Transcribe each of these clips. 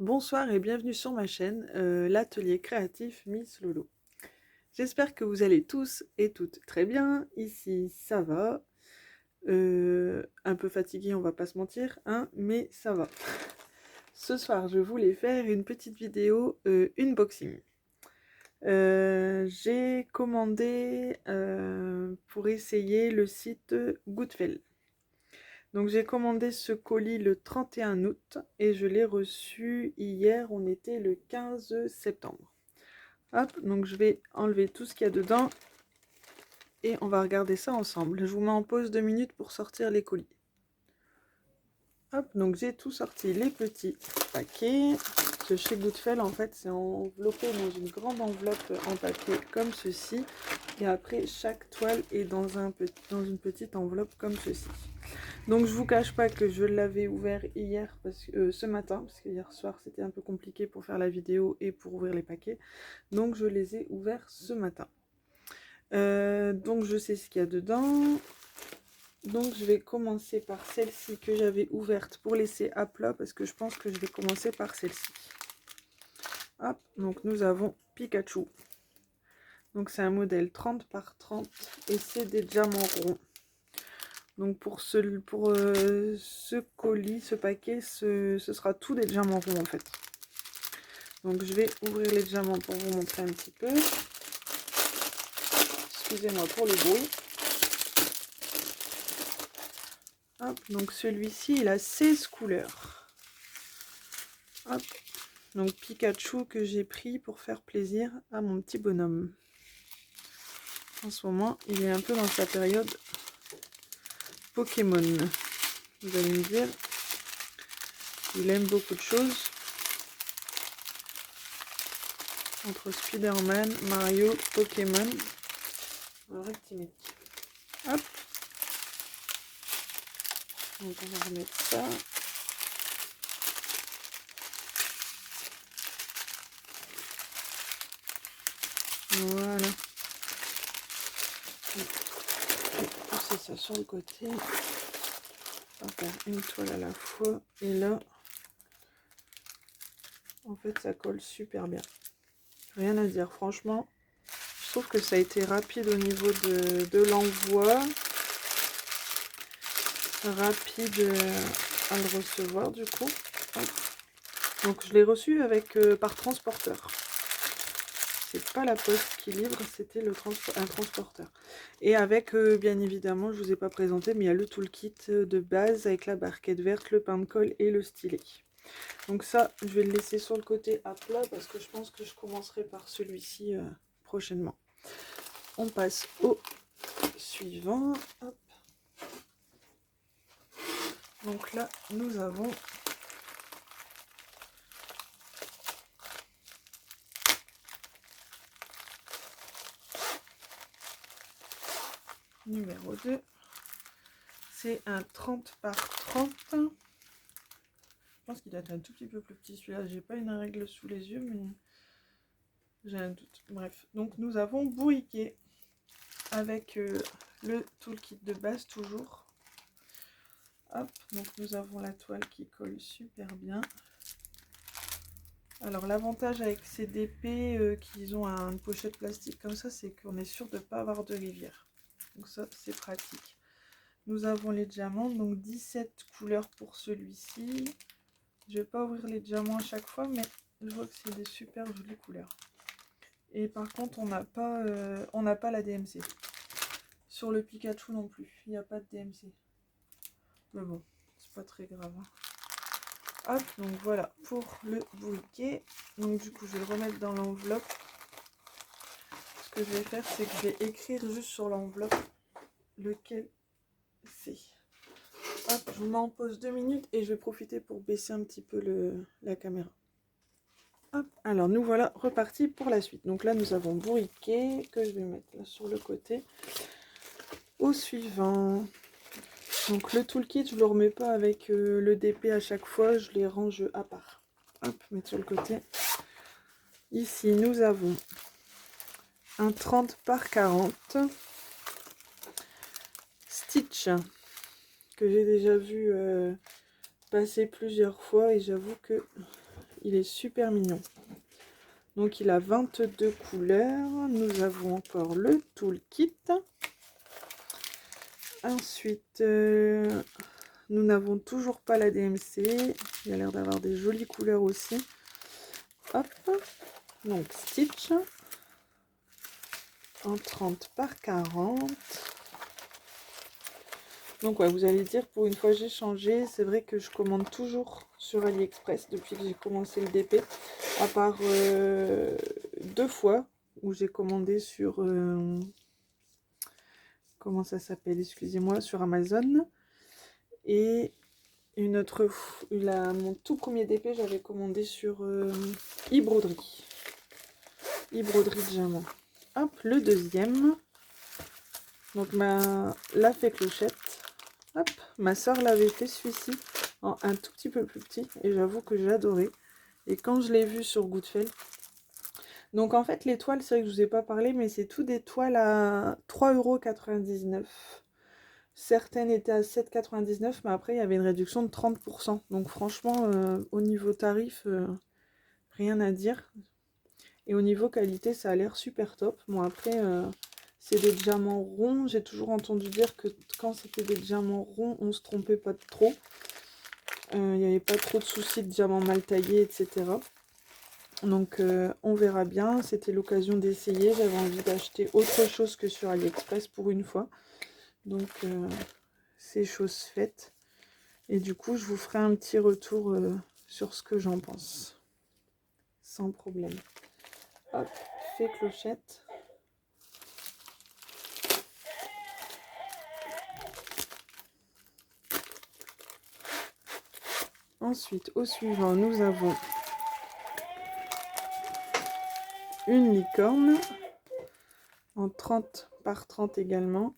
Bonsoir et bienvenue sur ma chaîne, l'atelier créatif Miss Lolo. J'espère que vous allez tous et toutes très bien. Ici, ça va. Un peu fatigué, on va pas se mentir, hein, mais ça va. Ce soir, je voulais faire une petite vidéo unboxing. J'ai commandé pour essayer le site Goodfell. Donc j'ai commandé ce colis le 31 août et je l'ai reçu hier, on était le 15 septembre. Hop, donc je vais enlever tout ce qu'il y a dedans et on va regarder ça ensemble. Je vous mets en pause 2 minutes pour sortir les colis. Hop, donc j'ai tout sorti, les petits paquets. Ce chez Goodfell, en fait, c'est enveloppé dans une grande enveloppe en papier comme ceci. Et après, chaque toile est dans une petite enveloppe comme ceci. Donc je vous cache pas que je l'avais ouvert hier, ce matin, parce que hier soir c'était un peu compliqué pour faire la vidéo et pour ouvrir les paquets. Donc je les ai ouverts ce matin. Donc je sais ce qu'il y a dedans. Donc je vais commencer par celle-ci que j'avais ouverte pour laisser à plat, parce que je pense que je vais commencer par celle-ci. Hop, donc nous avons Pikachu. Donc c'est un modèle 30 par 30 et c'est des diamants ronds. Donc pour ce colis, ce paquet, ce sera tout des diamants ronds en fait. Donc je vais ouvrir les diamants pour vous montrer un petit peu. Excusez-moi pour le bruit. Hop, donc celui-ci, il a 16 couleurs. Hop, donc Pikachu que j'ai pris pour faire plaisir à mon petit bonhomme. En ce moment, il est un peu dans sa période Pokémon. Vous allez me dire, il aime beaucoup de choses. Entre Spider-Man, Mario, Pokémon. Un vrai petit mec. Hop. Donc on va remettre ça. Voilà. Je vais pousser ça sur le côté. On va faire une toile à la fois. Et là, en fait, ça colle super bien. Rien à dire, franchement. Je trouve que ça a été rapide au niveau de l'envoi. Rapide à le recevoir du coup. Hop. Donc je l'ai reçu avec par transporteur. C'est pas la poste qui livre, c'était un transporteur. Et avec, bien évidemment, je vous ai pas présenté, mais il y a le toolkit de base avec la barquette verte, le pain de colle et le stylet. Donc ça, je vais le laisser sur le côté à plat parce que je pense que je commencerai par celui-ci prochainement. On passe au suivant. Hop. Donc là, nous avons numéro 2. C'est un 30 par 30. Je pense qu'il doit être un tout petit peu plus petit celui-là. J'ai pas une règle sous les yeux, mais j'ai un doute. Bref, donc nous avons Bourriquet avec le toolkit de base toujours. Hop, donc nous avons la toile qui colle super bien. Alors l'avantage avec ces DP qui ont une pochette plastique comme ça, c'est qu'on est sûr de ne pas avoir de rivière. Donc ça, c'est pratique. Nous avons les diamants, donc 17 couleurs pour celui-ci. Je vais pas ouvrir les diamants à chaque fois, mais je vois que c'est des super jolies couleurs. Et par contre, on n'a pas la DMC. Sur le Pikachu non plus, il n'y a pas de DMC. Mais bon, c'est pas très grave. Hop, donc voilà pour le bouquet. Donc du coup, je vais le remettre dans l'enveloppe. Ce que je vais faire, c'est que je vais écrire juste sur l'enveloppe lequel c'est. Hop, je vous mets en pause 2 minutes et je vais profiter pour baisser un petit peu la caméra. Hop, alors nous voilà repartis pour la suite. Donc là, nous avons Bourriquet que je vais mettre là sur le côté. Au suivant. Donc le toolkit, je ne le remets pas avec le DP à chaque fois, je les range à part. Hop, mettre sur le côté. Ici, nous avons un 30 par 40 Stitch que j'ai déjà vu passer plusieurs fois et j'avoue que il est super mignon. Donc il a 22 couleurs. Nous avons encore le toolkit. Ensuite, nous n'avons toujours pas la DMC. Il a l'air d'avoir des jolies couleurs aussi. Hop. Donc Stitch. En 30 par 40. Donc ouais, vous allez dire, pour une fois j'ai changé. C'est vrai que je commande toujours sur AliExpress depuis que j'ai commencé le DP. À part 2 fois où j'ai commandé sur... comment ça s'appelle? Excusez-moi, sur Amazon. Et une autre fois, mon tout premier DP, j'avais commandé sur e-broderie. E-broderie de diamant. Hop, le deuxième. Donc la fée clochette. Hop, ma soeur l'avait fait celui-ci en un tout petit peu plus petit et j'avoue que j'ai adoré. Et quand je l'ai vu sur Goodfell, donc en fait les toiles, c'est vrai que je vous ai pas parlé, mais c'est tout des toiles à 3,99 €. Certaines étaient à 7,99 €, mais après il y avait une réduction de 30%. Donc franchement, au niveau tarif, rien à dire. Et au niveau qualité, ça a l'air super top. Bon après... c'est des diamants ronds. J'ai toujours entendu dire que quand c'était des diamants ronds, on se trompait pas trop. Il n'y avait pas trop de soucis de diamants mal taillés, etc. Donc on verra bien. C'était l'occasion d'essayer. J'avais envie d'acheter autre chose que sur AliExpress pour une fois. Donc c'est chose faite. Et du coup, je vous ferai un petit retour sur ce que j'en pense. Sans problème. Hop, fée clochette. Ensuite, au suivant, nous avons une licorne en 30 par 30 également.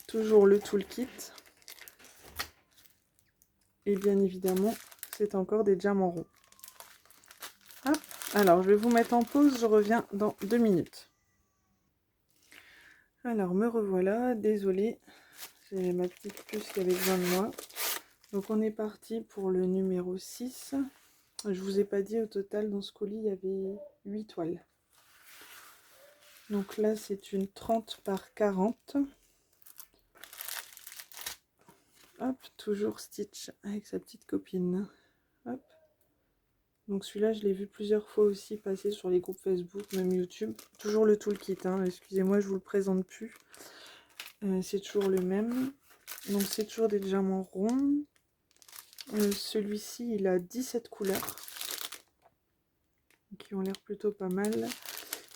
Toujours le toolkit. Et bien évidemment, c'est encore des diamants ronds. Hop. Alors, je vais vous mettre en pause, je reviens dans 2 minutes. Alors, me revoilà, désolée, j'ai ma petite puce qui avait besoin de moi. Donc, on est parti pour le numéro 6. Je vous ai pas dit, au total, dans ce colis, il y avait 8 toiles. Donc là, c'est une 30 par 40. Hop, toujours Stitch avec sa petite copine. Hop. Donc celui-là, je l'ai vu plusieurs fois aussi passer sur les groupes Facebook, même YouTube. Toujours le toolkit, hein. Excusez-moi, je vous le présente plus. C'est toujours le même. Donc c'est toujours des diamants ronds. Celui-ci, il a 17 couleurs. Qui ont l'air plutôt pas mal.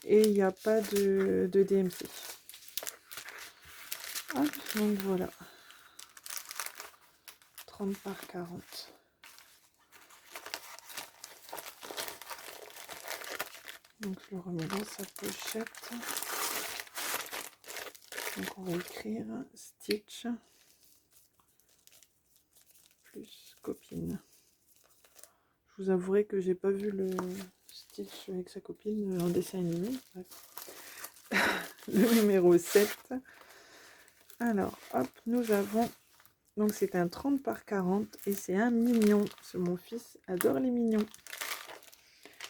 Et il n'y a pas de DMC. Hop, donc voilà. 30 par 40. Donc je le remets dans sa pochette. Donc on va écrire Stitch plus copine. Je vous avouerai que j'ai pas vu le Stitch avec sa copine en dessin animé. Bref. Le numéro 7. Alors hop, nous avons... Donc c'est un 30 par 40 et c'est un mignon. Parce que mon fils adore les mignons.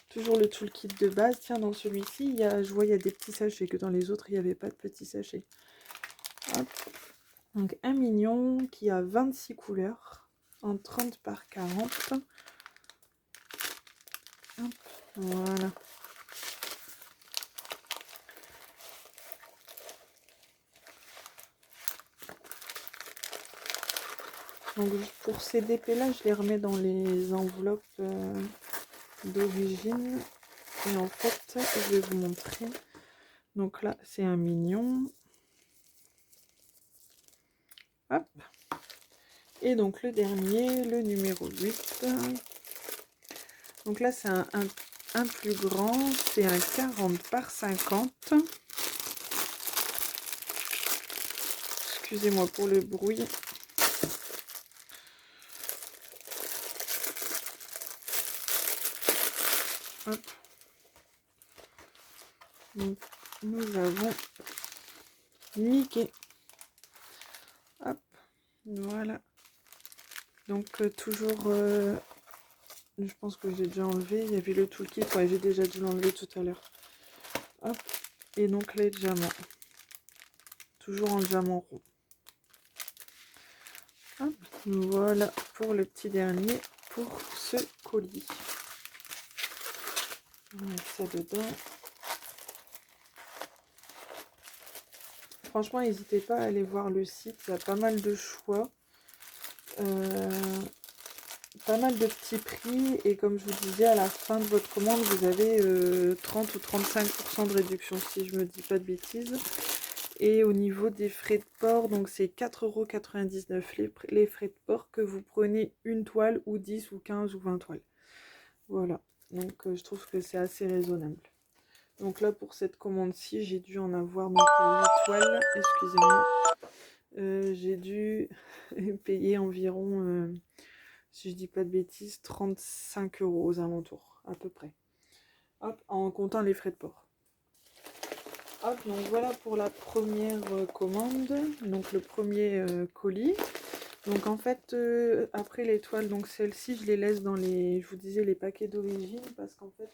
Toujours le toolkit de base. Tiens, dans celui-ci, je vois il y a des petits sachets, que dans les autres, il n'y avait pas de petits sachets. Hop. Donc un mignon qui a 26 couleurs en 30 par 40. Hop, voilà. Donc pour ces DP là, je les remets dans les enveloppes d'origine. Et en fait, je vais vous montrer. Donc là, c'est un mignon. Hop. Et donc le dernier, le numéro 8. Donc là, c'est un plus grand. C'est un 40 par 50. Excusez-moi pour le bruit. Hop. Donc, nous avons Mickey. Hop, voilà. Donc toujours Je pense que j'ai déjà enlevé. Il y avait le toolkit. Ouais, j'ai déjà dû l'enlever tout à l'heure. Hop. Et donc les diamants. Toujours en diamant rond. Hop. Voilà pour le petit dernier pour ce colis. On va mettre ça dedans. Franchement, n'hésitez pas à aller voir le site. Il y a pas mal de choix. Pas mal de petits prix. Et comme je vous disais, à la fin de votre commande, vous avez 30 ou 35% de réduction, si je me dis pas de bêtises. Et au niveau des frais de port, donc c'est 4,99 € les frais de port, que vous prenez une toile ou 10 ou 15 ou 20 toiles. Voilà, donc je trouve que c'est assez raisonnable. Donc là pour cette commande-ci, j'ai dû en avoir donc, pour 8 toiles, excusez-moi. J'ai dû payer environ, si je dis pas de bêtises, 35 € aux alentours, à peu près. Hop, en comptant les frais de port. Hop, donc voilà pour la première commande, donc le premier colis. Donc en fait, après les toiles, donc celles-ci, je les laisse dans les, je vous disais, les paquets d'origine, parce qu'en fait,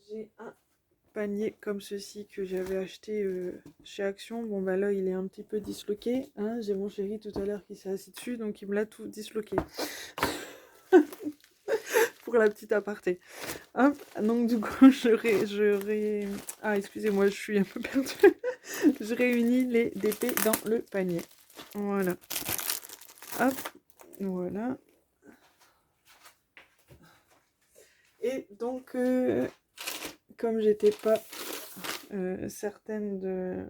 j'ai un panier comme ceci que j'avais acheté chez Action. Bon bah là, il est un petit peu disloqué, hein. J'ai mon chéri tout à l'heure qui s'est assis dessus, donc il me l'a tout disloqué. Pour la petite aparté. Hop, donc du coup, ah, excusez-moi, je suis un peu perdue. Je réunis les DP dans le panier. Voilà. Hop, voilà. Et donc, comme j'étais pas certaine de...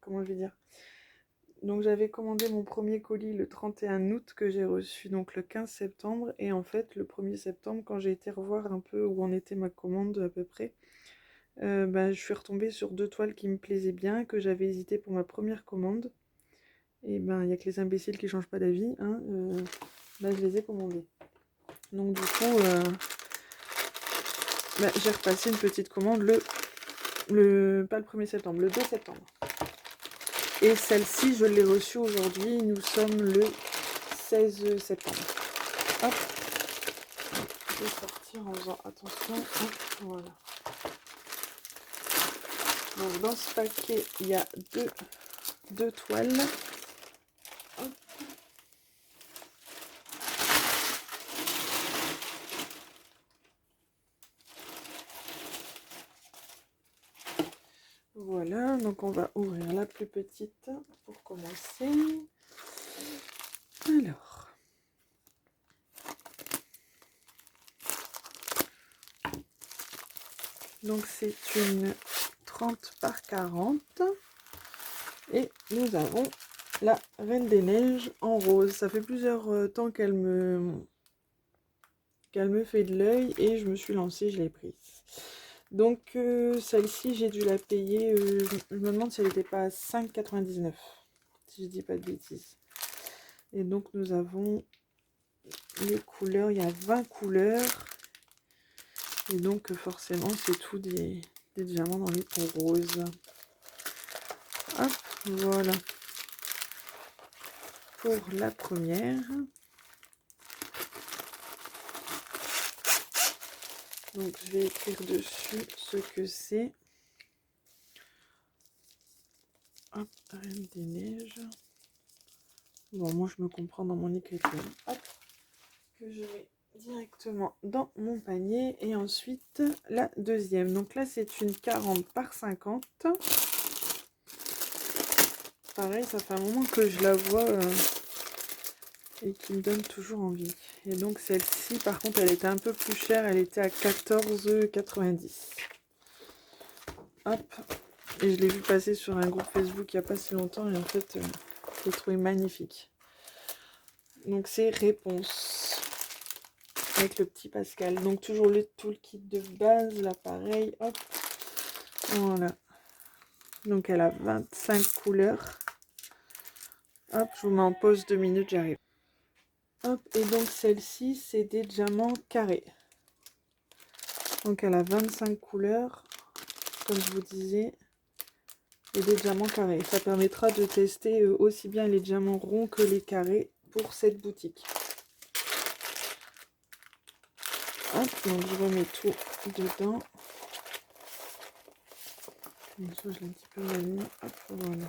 Comment je vais dire? Donc j'avais commandé mon premier colis le 31 août que j'ai reçu donc le 15 septembre. Et en fait, le 1er septembre, quand j'ai été revoir un peu où en était ma commande à peu près, je suis retombée sur 2 toiles qui me plaisaient bien, que j'avais hésité pour ma première commande. Et ben, il n'y a que les imbéciles qui changent pas d'avis, hein. Je les ai commandées. Donc du coup, j'ai repassé une petite commande pas le 1er septembre, le 2 septembre. Et celle-ci, je l'ai reçue aujourd'hui. Nous sommes le 16 septembre. Hop. Je vais sortir en faisant attention. Hop, voilà. Donc dans ce paquet, il y a deux toiles. Hop. Voilà, donc on va ouvrir la plus petite pour commencer. Alors. Donc c'est une 30 par 40. Et nous avons la Reine des Neiges en rose. Ça fait plusieurs temps qu'elle me fait de l'œil et je me suis lancée, je l'ai prise. Donc celle-ci, j'ai dû la payer, je me demande si elle n'était pas à 5,99 €, si je dis pas de bêtises. Et donc nous avons les couleurs, il y a 20 couleurs. Et donc forcément c'est tout des diamants dans les tons roses. Hop, voilà. Pour la première. Donc je vais écrire dessus ce que c'est. Hop, Reine des Neiges. Bon, moi je me comprends dans mon écriture. Hop, que je mets directement dans mon panier. Et ensuite la deuxième. Donc là c'est une 40 par 50. Pareil, ça fait un moment que je la vois et qui me donne toujours envie. Et donc celle-ci, par contre, elle était un peu plus chère. Elle était à 14,90 €. Hop. Et je l'ai vu passer sur un groupe Facebook il n'y a pas si longtemps. Et en fait, je l'ai trouvé magnifique. Donc c'est Réponse. Avec le petit Pascal. Donc toujours tout le kit de base. Là, pareil. Hop. Voilà. Donc elle a 25 couleurs. Hop, je vous mets en pause 2 minutes, j'arrive. Hop, et donc celle-ci, c'est des diamants carrés. Donc elle a 25 couleurs, comme je vous disais, et des diamants carrés. Ça permettra de tester aussi bien les diamants ronds que les carrés pour cette boutique. Hop, donc je remets tout dedans. Comme ça, je l'ai un petit peu mal mis. Hop, voilà.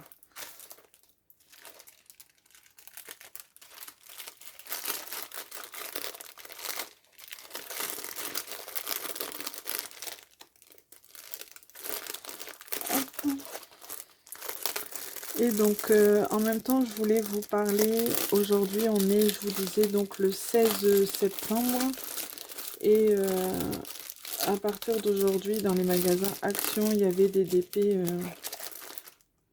Et donc en même temps je voulais vous parler, aujourd'hui on est, je vous disais, donc le 16 septembre et à partir d'aujourd'hui dans les magasins Action il y avait des DP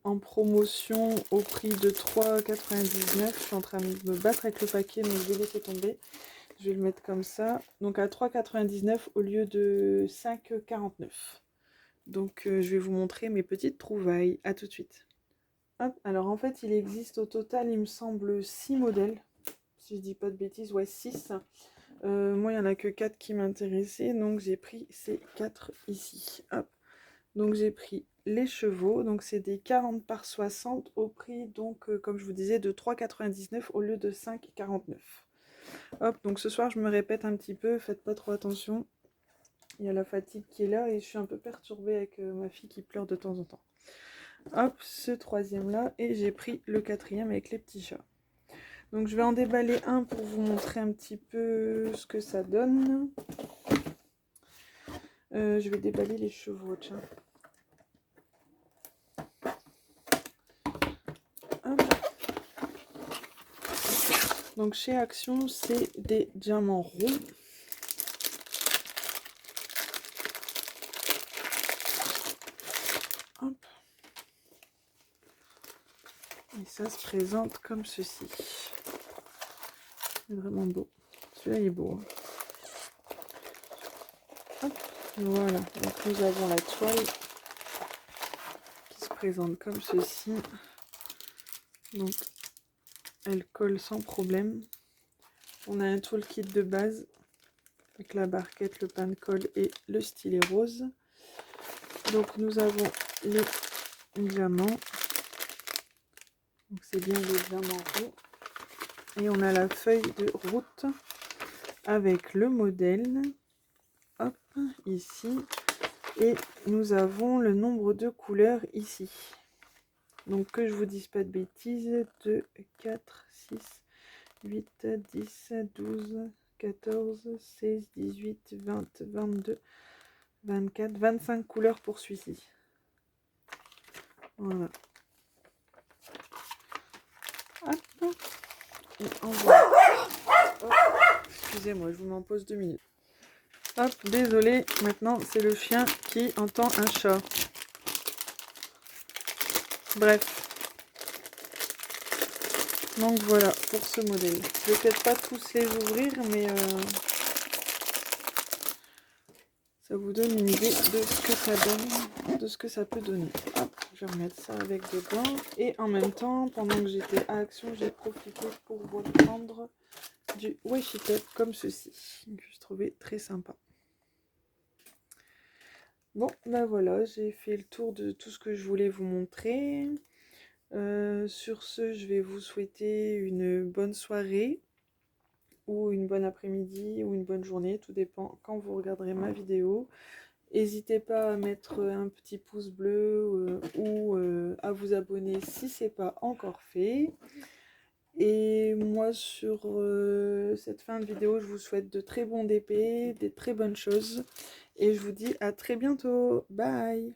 en promotion au prix de 3,99 €. Je suis en train de me battre avec le paquet mais je vais laisser tomber, je vais le mettre comme ça, donc à 3,99 € au lieu de 5,49 €. Donc je vais vous montrer mes petites trouvailles, à tout de suite. Hop, alors en fait, il existe au total, il me semble, 6 modèles. Si je dis pas de bêtises, ouais, 6. Moi, il n'y en a que 4 qui m'intéressaient, donc j'ai pris ces 4 ici. Hop. Donc j'ai pris les chevaux, donc c'est des 40 par 60 au prix, donc comme je vous disais, de 3,99 € au lieu de 5,49 €. Hop, donc ce soir, je me répète un petit peu, faites pas trop attention. Il y a la fatigue qui est là et je suis un peu perturbée avec ma fille qui pleure de temps en temps. Hop, ce troisième là, et j'ai pris le quatrième avec les petits chats. Donc je vais en déballer un pour vous montrer un petit peu ce que ça donne. Je vais déballer les chevaux, tiens. Hop. Donc chez Action, c'est des diamants ronds. Hop. Et ça se présente comme ceci. C'est vraiment beau. Celui-là, il est beau. Hop. Voilà. Donc nous avons la toile qui se présente comme ceci. Donc elle colle sans problème. On a un toolkit de base avec la barquette, le pain de colle et le stylet rose. Donc nous avons les diamants. Donc c'est bien les diamants ronds. Et on a la feuille de route avec le modèle. Hop, ici. Et nous avons le nombre de couleurs ici. Donc que je vous dise pas de bêtises, 2, 4, 6, 8, 10, 12, 14, 16, 18, 20, 22, 24, 25 couleurs pour celui-ci. Voilà. Hop. Et envoie. Excusez-moi, je vous m'en pose 2 minutes. Hop, désolé, maintenant c'est le chien qui entend un chat. Bref. Donc voilà pour ce modèle. Je vais peut-être pas tous les ouvrir, mais ça vous donne une idée de ce que ça donne, de ce que ça peut donner. Hop, je vais remettre ça avec dedans. Et en même temps, pendant que j'étais à Action, j'ai profité pour vous prendre du washi tape comme ceci, que je trouvais très sympa. Bon, ben voilà, j'ai fait le tour de tout ce que je voulais vous montrer. Sur ce, je vais vous souhaiter une bonne soirée ou une bonne après-midi ou une bonne journée, tout dépend quand vous regarderez ma vidéo. N'hésitez pas à mettre un petit pouce bleu ou à vous abonner si ce n'est pas encore fait. Et moi, sur cette fin de vidéo, je vous souhaite de très bons DP, des très bonnes choses. Et je vous dis à très bientôt. Bye!